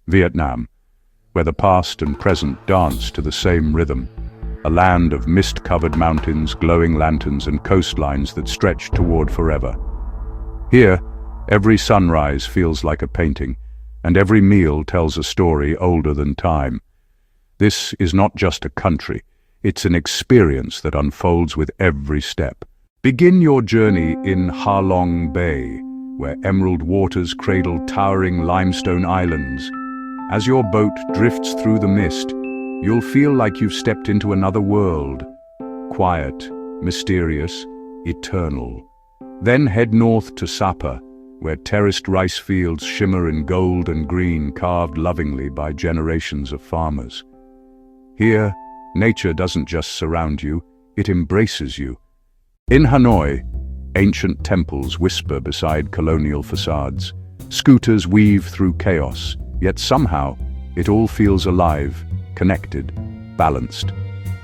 Vietnam, where the past and present dance to the same rhythm. A land of mist-covered mountains, glowing lanterns, and coastlines that stretch toward forever. Here, every sunrise feels like a painting, and every meal tells a story older than time. This is not just a country, it's an experience that unfolds with every step. Begin your journey in Ha Long Bay, where emerald waters cradle towering limestone islands. As your boat drifts through the mist, you'll feel like you've stepped into another world. Quiet, mysterious, eternal. Then head north to Sapa, where terraced rice fields shimmer in gold and green, carved lovingly by generations of farmers. Here, nature doesn't just surround you, it embraces you. In Hanoi, ancient temples whisper beside colonial facades. Scooters weave through chaos, yet somehow it all feels alive, connected, balanced.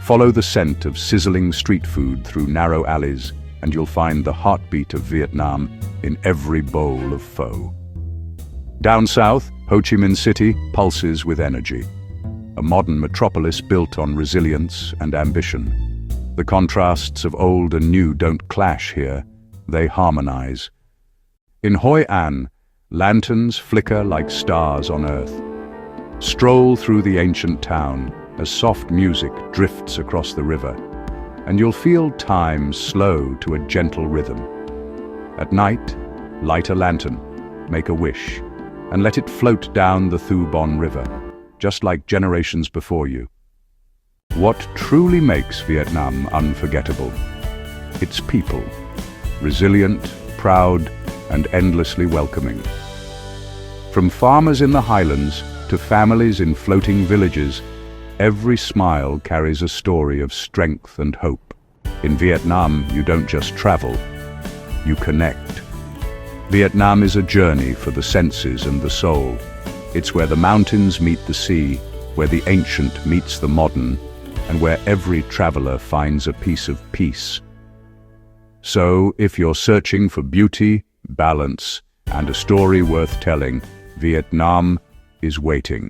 Follow the scent of sizzling street food through narrow alleys, and you'll find the heartbeat of Vietnam in every bowl of pho. Down south, Ho Chi Minh City pulses with energy. A modern metropolis built on resilience and ambition. The contrasts of old and new don't clash here, they harmonize. In Hoi An, lanterns flicker like stars on earth. Stroll through the ancient town as soft music drifts across the river, and you'll feel time slow to a gentle rhythm. At night, light a lantern, make a wish, and let it float down the Thu Bon River, just like generations before you. What truly makes Vietnam unforgettable? Its people, resilient, proud, and endlessly welcoming. From farmers in the highlands to families in floating villages, every smile carries a story of strength and hope. In Vietnam, you don't just travel, you connect. Vietnam is a journey for the senses and the soul. It's where the mountains meet the sea, where the ancient meets the modern, and where every traveler finds a piece of peace. So, if you're searching for beauty, balance, and a story worth telling, Vietnam is waiting.